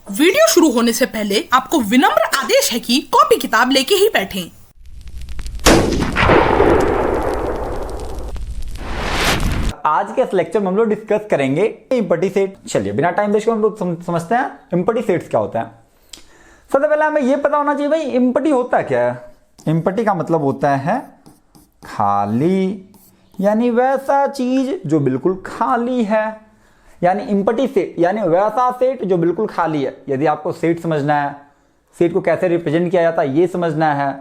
Video शुरू होने से पहले आपको विनम्र आदेश है कि कॉपी किताब लेके ही बैठें। आज के इस लेक्चर में हम लोग डिस्कस करेंगे इम्पटी सेट। चलिए बिना टाइम वेस्ट हम लोग समझते हैं इम्पटी सेट्स क्या होता है। सबसे पहले हमें यह पता होना चाहिए भाई इम्पटी होता क्या है। इम्पटी का मतलब होता है खाली, यानी वैसा चीज जो बिल्कुल खाली है, यानी इम्पटी सेट यानी वैसा सेट जो बिल्कुल खाली है। यदि आपको सेट समझना है, सेट को कैसे रिप्रेजेंट किया जाता है ये समझना है,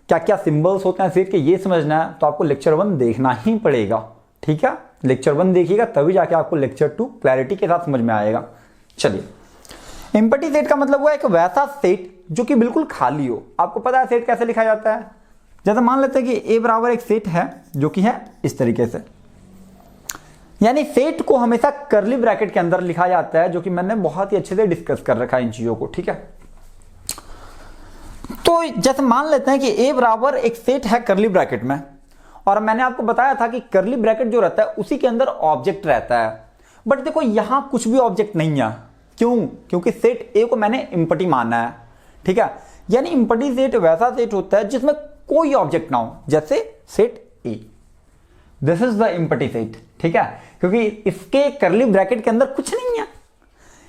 क्या क्या सिंबल्स होते हैं सेट के ये समझना है, तो आपको लेक्चर 1 देखना ही पड़ेगा। ठीक है, लेक्चर 1 देखिएगा तभी जाके आपको लेक्चर 2 क्लैरिटी के साथ समझ में आएगा। चलिए, इम्पटी सेट का मतलब हुआ एक वैसा सेट जो कि बिल्कुल खाली हो। आपको पता है सेट कैसे लिखा जाता है। जैसे मान लेते हैं कि ए बराबर एक सेट है जो कि है इस तरीके से, यानी सेट को हमेशा कर्ली ब्रैकेट के अंदर लिखा जाता है, जो कि मैंने बहुत ही अच्छे से डिस्कस कर रखा है इन चीजों को। ठीक है, तो जैसे मान लेते हैं कि ए बराबर एक सेट है कर्ली ब्रैकेट में, और मैंने आपको बताया था कि कर्ली ब्रैकेट जो रहता है उसी के अंदर ऑब्जेक्ट रहता है। बट देखो यहां कुछ भी ऑब्जेक्ट नहीं है। क्यों? क्योंकि सेट ए को मैंने इम्पटी माना है। ठीक है, यानी इम्पटी सेट वैसा सेट होता है जिसमें कोई ऑब्जेक्ट ना हो, जैसे set A. This is the empty set. ठीक है, क्योंकि इसके कर्ली ब्रैकेट के अंदर कुछ नहीं है।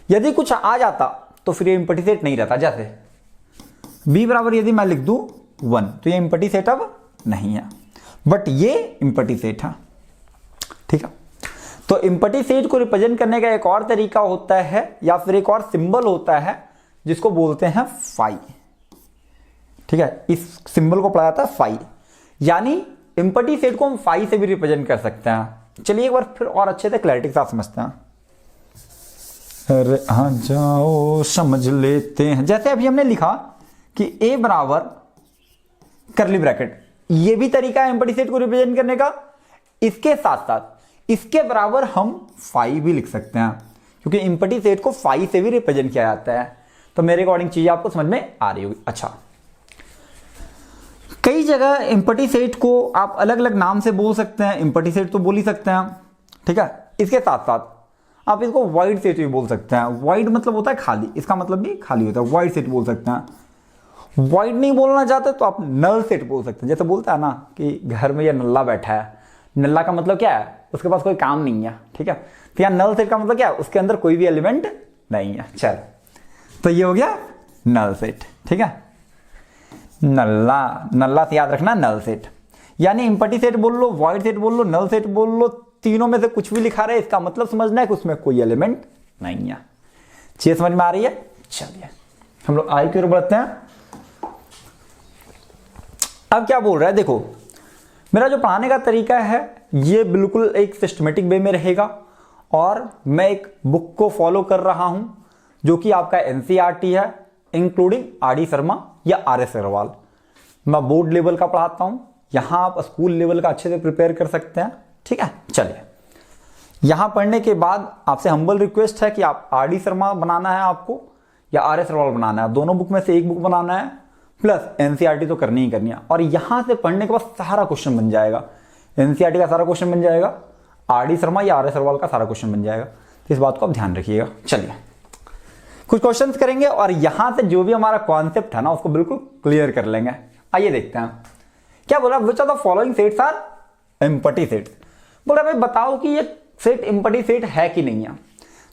यदि कुछ आ जाता तो फिर ये इम्पटी सेट नहीं रहता। जैसे b बराबर यदि मैं लिख दूं 1 तो ये इम्पटी सेट अब नहीं है, बट ये इम्पटी सेट है। ठीक है, तो इम्पटी सेट को रिप्रेजेंट करने का एक और तरीका होता है या फिर एक और सिंबल होता है जिसको बोलते हैं फाई। ठीक है, इस सिंबल को पढ़ा जाता है फाई, यानी इम्पटी सेट को हम फाई से भी रिप्रेजेंट कर सकते हैं। चलिए एक बार फिर और अच्छे से क्लैरिटी के साथ समझते हैं। अरे हाँ जाओ समझ लेते हैं। जैसे अभी हमने लिखा कि ए बराबर कर्ली ब्रैकेट, ये भी तरीका है इम्पटी सेट को रिप्रेजेंट करने का। इसके साथ साथ इसके बराबर हम फाई भी लिख सकते हैं, क्योंकि इम्पटी सेट को फाई से भी रिप्रेजेंट किया जाता है। तो मेरे अकॉर्डिंग चीज आपको समझ में आ रही होगी। अच्छा, कई जगह इम्पटी सेट को आप अलग अलग नाम से बोल सकते हैं, इम्पटी सेट तो बोल ही सकते हैं। ठीक है, इसके साथ साथ आप इसको वाइड सेट भी बोल सकते हैं। वाइड मतलब होता है खाली, इसका मतलब भी खाली होता है, वाइड सेट बोल सकते हैं। वाइड नहीं बोलना चाहते तो आप नल सेट बोल सकते हैं। जैसे बोलता है ना कि घर में यह नल्ला बैठा है, नल्ला का मतलब क्या है? उसके पास कोई काम नहीं है। ठीक है, तो यहाँ नल सेट का मतलब क्या है? उसके अंदर कोई भी एलिमेंट नहीं है। चल, तो ये हो गया नल सेट। ठीक है, नल्ला, नल्ला से याद रखना नल सेट। यानी इम्पटी सेट बोल लो, वॉइड सेट बोल लो, नल सेट बोल लो, तीनों में से कुछ भी लिखा रहे, इसका मतलब समझना है कि उसमें कोई एलिमेंट नहीं है। चीज समझ में आ रही है? चलिए हम लोग आगे की ओर बढ़ते हैं। अब क्या बोल रहा है, देखो मेरा जो पढ़ाने का तरीका है ये बिल्कुल एक सिस्टमेटिक वे में रहेगा, और मैं एक बुक को फॉलो कर रहा हूं जो कि आपका एनसीईआरटी है, इंक्लूडिंग आर डी शर्मा या आर एस अग्रवाल। मैं बोर्ड लेवल का पढ़ाता हूं, यहां आप स्कूल लेवल का अच्छे से प्रिपेयर कर सकते हैं। ठीक है, चलिए यहां पढ़ने के बाद आपसे हम्बल रिक्वेस्ट है कि आप आर डी शर्मा बनाना है आपको या आर एस अग्रवाल बनाना है, दोनों बुक में से एक बुक बनाना है, प्लस एनसीईआरटी तो करनी ही करनी है। और यहां से पढ़ने के बाद सारा क्वेश्चन बन जाएगा, एनसीईआरटी का सारा क्वेश्चन बन जाएगा, आर डी शर्मा या आर एस अग्रवाल का सारा क्वेश्चन बन जाएगा। तो इस बात को आप ध्यान रखिएगा। चलिए कुछ क्वेश्चंस करेंगे और यहां से जो भी हमारा कॉन्सेप्ट है ना उसको बिल्कुल क्लियर कर लेंगे। आइए देखते हैं क्या बोला। Which of the following sets are empty sets. बोल रहा भाई बताओ कि ये सेट इम्पटी सेट है कि नहीं है।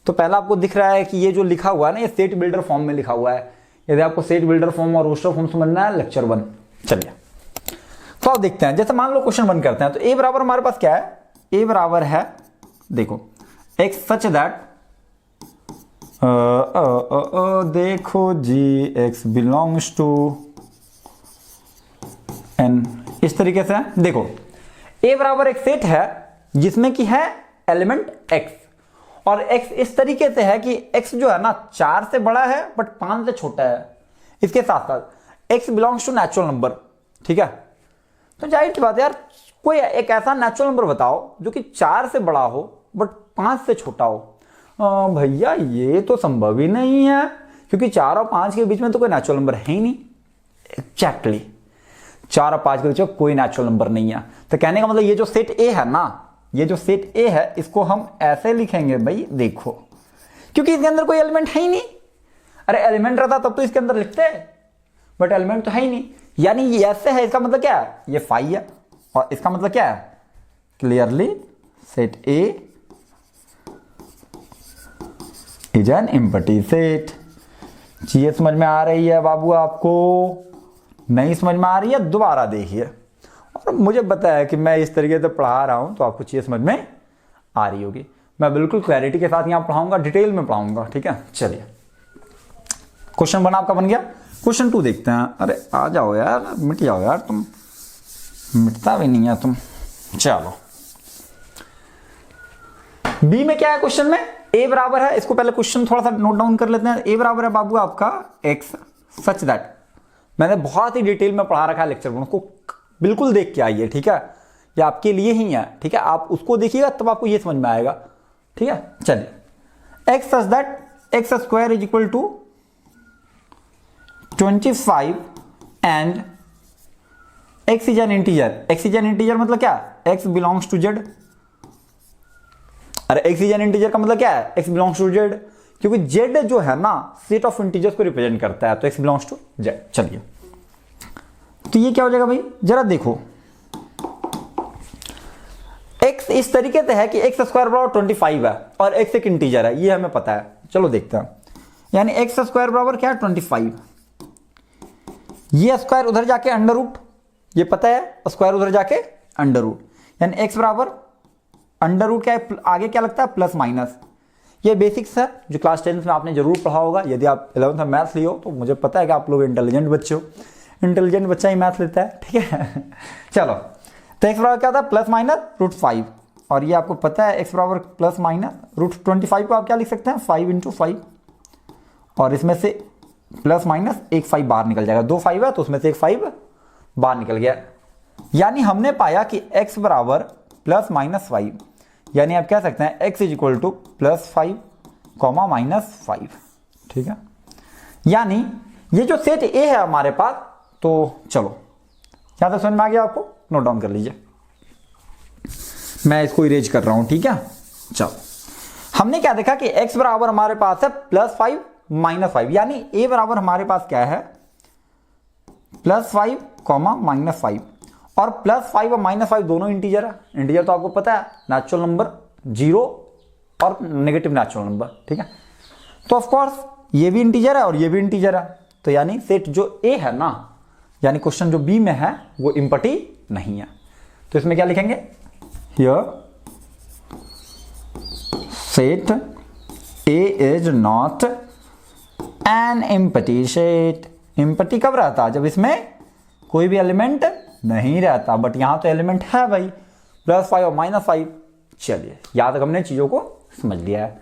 तो पहला आपको दिख रहा है कि ये जो लिखा हुआ है ना ये सेट बिल्डर फॉर्म में लिखा हुआ है। यदि आपको सेट बिल्डर फॉर्म और रोस्टर फॉर्म समझना है लेक्चर 1। चलिए तो आप देखते हैं। जैसे मान लो क्वेश्चन 1 करते हैं, तो ए बराबर हमारे पास क्या है? ए बराबर है, देखो एक्स सच दैट, देखो जी एक्स बिलोंग्स टू एन, इस तरीके से। देखो ए बराबर एक सेट है जिसमें कि है एलिमेंट एक्स, और x इस तरीके से है कि x जो है ना 4 से बड़ा है बट 5 से छोटा है। इसके साथ साथ x belongs to natural number. ठीक है, तो जाहिर सी बात है यार, कोई एक ऐसा नेचुरल नंबर बताओ जो कि 4 से बड़ा हो बट 5 से छोटा हो। भैया ये तो संभव ही नहीं है, क्योंकि 4 और 5 के बीच में तो कोई नेचुरल नंबर है ही नहीं। एग्जैक्टली 4 और 5 के बीच में कोई नेचुरल नंबर नहीं है। तो कहने का मतलब ये जो सेट ए है ना, ये जो सेट ए है इसको हम ऐसे लिखेंगे भाई, देखो क्योंकि इसके अंदर कोई एलिमेंट है ही नहीं। अरे एलिमेंट रहता तब तो इसके अंदर लिखते, बट एलिमेंट तो है ही नहीं, यानी ये ऐसे है, इसका मतलब क्या है, ये फाई है, और इसका मतलब क्या है, clearly set A is an empty set. चीजें समझ में आ रही है बाबू आपको? नहीं समझ में आ रही है दोबारा देखिए, और मुझे पता है कि मैं इस तरीके से पढ़ा रहा हूं तो आपको चीजें समझ में आ रही होगी। मैं बिल्कुल क्लैरिटी के साथ यहां पढ़ाऊंगा, डिटेल में पढ़ाऊंगा, ठीक है। चलिए क्वेश्चन 1 आपका बन गया। क्वेश्चन 2 देखते हैं। अरे आ जाओ यार, मिट जाओ यार, तुम मिटता भी नहीं है तुम। चलो बी में क्या है क्वेश्चन में, ए बराबर है, इसको पहले क्वेश्चन थोड़ा सा नोट डाउन कर लेते हैं। ए बराबर है बाबू आपका एक्स सच दैट, मैंने बहुत ही डिटेल में पढ़ा रखा है लेक्चर में, उसको बिल्कुल देख के आइए, ठीक है, ये आपके लिए ही है, ठीक है। आप उसको देखिएगा तब आपको ये समझ में आएगा, ठीक है। चलिए x such that x square is equal to 25 and x is an integer. X is an integer मतलब क्या, एक्स बिलोंग्स टू जेड। अरे एक्स इज एन इंटीजर का मतलब क्या है, एक्स बिलोंग्स टू जेड, क्योंकि जेड जो है ना सेट ऑफ इंटीजर्स को रिप्रेजेंट करता है, तो एक्स बिलोंग्स टू जेड। चलिए तो ये क्या हो जाएगा भाई, जरा देखो, एक्स इस तरीके से है कि एक्स स्क्वायर बराबर 25 है और एक्स एक इंटीजर है, ये हमें पता है। चलो देखते हैं, यानी एक्स स्क्वायर बराबर क्या है 25, ये स्क्वायर उधर जाके अंडर रूट, ये पता है, स्क्वायर उधर जाके अंडर रूट, यानी एक्स बराबर अंडर रूट क्या है, आगे क्या लगता है प्लस माइनस। ये बेसिक्स है जो क्लास 10th में आपने जरूर पढ़ा होगा। यदि आप 11th में मैथ्स लिए हो तो मुझे पता है कि आप लोग इंटेलिजेंट बच्चे हो, इंटेलिजेंट बच्चा ही मैथ्स लेता है, ठीक है। चलो तो एक्स बराबर क्या था, प्लस माइनस रूट 5, और ये आपको पता है एक्स बराबर प्लस माइनस रूट 25 को आप क्या लिख सकते हैं 5 × 5, और इसमें से प्लस माइनस एक 5 बाहर निकल जाएगा, 2 5 है तो उसमें से एक 5 बाहर निकल गया, यानी हमने पाया कि x बराबर प्लस माइनस 5, यानी आप कह सकते हैं x is equal two plus 5 comma minus 5, ठीक है। यानी ये जो सेट ए है हमारे पास, तो चलो यहां तक समझ में आ गया आपको, नोट डाउन कर लीजिए, मैं इसको इरेज कर रहा हूं, ठीक है। चलो हमने क्या देखा कि x बराबर हमारे पास है प्लस 5 माइनस 5, यानी a बराबर हमारे पास क्या है प्लस 5 कॉमा माइनस 5, और प्लस 5 और माइनस 5 दोनों इंटीजर है। इंटीजर तो आपको पता है नेचुरल नंबर 0 और नेगेटिव नेचुरल नंबर, ठीक है। तो ऑफ कोर्स ये भी इंटीजर है और ये भी इंटीजर है, तो यानी सेट जो ए है ना, यानी क्वेश्चन जो बी में है वो इम्पटी नहीं है, तो इसमें क्या लिखेंगे, here set A is not an empty set. Empty कब रहता, जब इसमें कोई भी एलिमेंट नहीं रहता, बट यहां तो एलिमेंट है भाई, प्लस 5 और माइनस 5। चलिए यहां तक हमने चीजों को समझ लिया है।